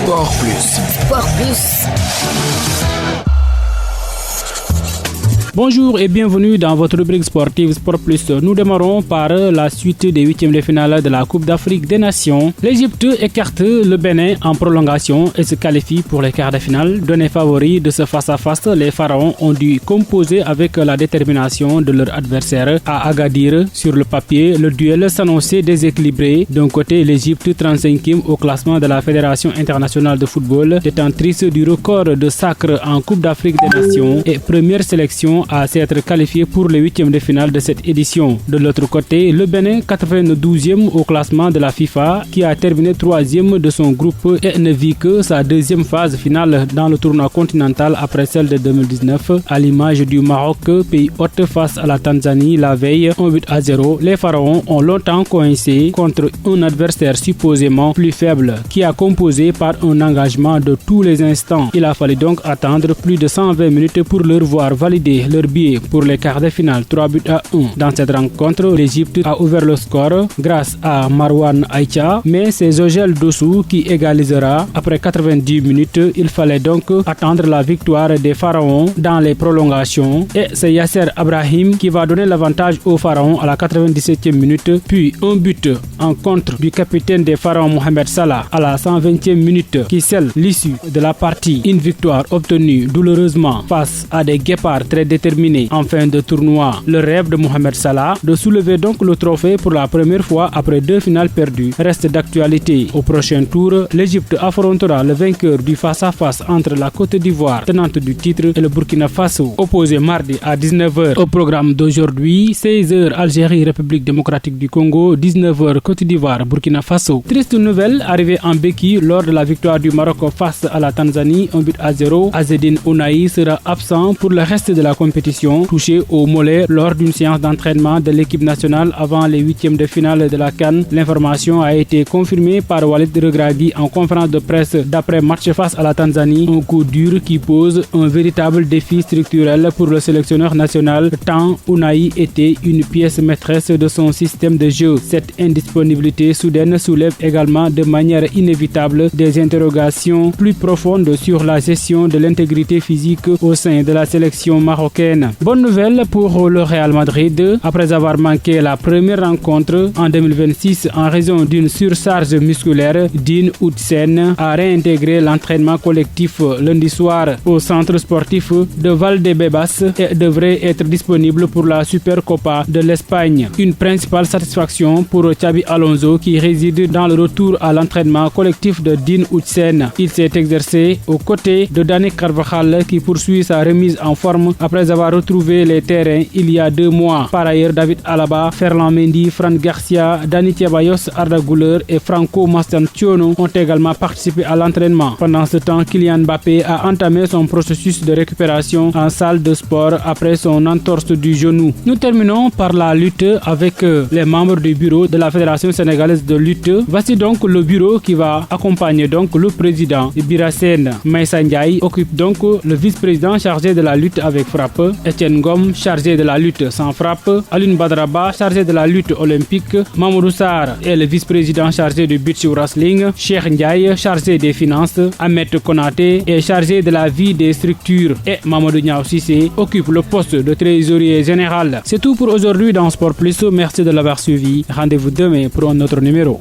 Sport Plus. Sport Plus. Bonjour et bienvenue dans votre rubrique sportive Sport Plus. Nous démarrons par la suite des huitièmes de finale de la Coupe d'Afrique des Nations. L'Égypte écarte le Bénin en prolongation et se qualifie pour les quarts de finale. Donnés favoris de ce face-à-face, les Pharaons ont dû composer avec la détermination de leur adversaire à Agadir. Sur le papier, le duel s'annonçait déséquilibré. D'un côté, l'Égypte, 35e au classement de la Fédération internationale de football, détentrice du record de sacres en Coupe d'Afrique des Nations et première sélection à s'être qualifié pour les huitièmes de finale de cette édition. De l'autre côté, le Bénin, 92e au classement de la FIFA, qui a terminé 3e de son groupe et ne vit que sa deuxième phase finale dans le tournoi continental après celle de 2019. À l'image du Maroc, pays hôte face à la Tanzanie la veille, 1-0, les Pharaons ont longtemps coincé contre un adversaire supposément plus faible, qui a composé par un engagement de tous les instants. Il a fallu donc attendre plus de 120 minutes pour leur voir valider leur billet pour les quarts de finale, 3-1. Dans cette rencontre, l'Égypte a ouvert le score grâce à Marwan Aïcha, mais c'est Zogel Dossou qui égalisera après 90 minutes. Il fallait donc attendre la victoire des Pharaons dans les prolongations et c'est Yasser Abrahim qui va donner l'avantage aux Pharaons à la 97e minute, puis un but en contre du capitaine des Pharaons Mohamed Salah à la 120e minute qui scelle l'issue de la partie. Une victoire obtenue douloureusement face à des guépards très déterminé en fin de tournoi. Le rêve de Mohamed Salah de soulever donc le trophée pour la première fois après 2 finales perdues reste d'actualité. Au prochain tour, l'Égypte affrontera le vainqueur du face-à-face entre la Côte d'Ivoire, tenante du titre, et le Burkina Faso, opposé mardi à 19h. Au programme d'aujourd'hui, 16h Algérie, République démocratique du Congo, 19h Côte d'Ivoire, Burkina Faso. Triste nouvelle arrivée en béquille lors de la victoire du Maroc face à la Tanzanie, 1-0. Azzedine Ounahi sera absent pour le reste de la compétition, touché au mollet lors d'une séance d'entraînement de l'équipe nationale avant les huitièmes de finale de la CAN. L'information a été confirmée par Walid Regragui en conférence de presse d'après match face à la Tanzanie. Un coup dur qui pose un véritable défi structurel pour le sélectionneur national, tant Ounahi était une pièce maîtresse de son système de jeu. Cette indisponibilité soudaine soulève également de manière inévitable des interrogations plus profondes sur la gestion de l'intégrité physique au sein de la sélection marocaine. Bonne nouvelle pour le Real Madrid. Après avoir manqué la première rencontre en 2026 en raison d'une surcharge musculaire, Dean Huijsen a réintégré l'entraînement collectif lundi soir au centre sportif de Valdebebas et devrait être disponible pour la Supercopa de l'Espagne. Une principale satisfaction pour Xabi Alonso qui réside dans le retour à l'entraînement collectif de Dean Huijsen. Il s'est exercé aux côtés de Dani Carvajal qui poursuit sa remise en forme après avoir retrouvé les terrains il y a 2 mois. Par ailleurs, David Alaba, Ferland Mendy, Fran Garcia, Dani Ceballos, Arda Güler et Franco Mastantuono ont également participé à l'entraînement. Pendant ce temps, Kylian Mbappé a entamé son processus de récupération en salle de sport après son entorse du genou. Nous terminons par la lutte avec les membres du bureau de la Fédération sénégalaise de lutte. Voici donc le bureau qui va accompagner donc le président Birassène Maïssa Ndiaye occupe donc le vice-président chargé de la lutte avec frappe, Etienne Ngom chargé de la lutte sans frappe, Aline Badraba chargé de la lutte olympique, Mamoudou Sarr est le vice-président chargé du beach wrestling, Cheikh Ndiaye chargé des finances, Ahmed Konaté est chargé de la vie des structures et Mamadou Niao Cissé occupe le poste de trésorier général. C'est tout pour aujourd'hui dans Sport Plus. Merci de l'avoir suivi. Rendez-vous demain pour un autre numéro.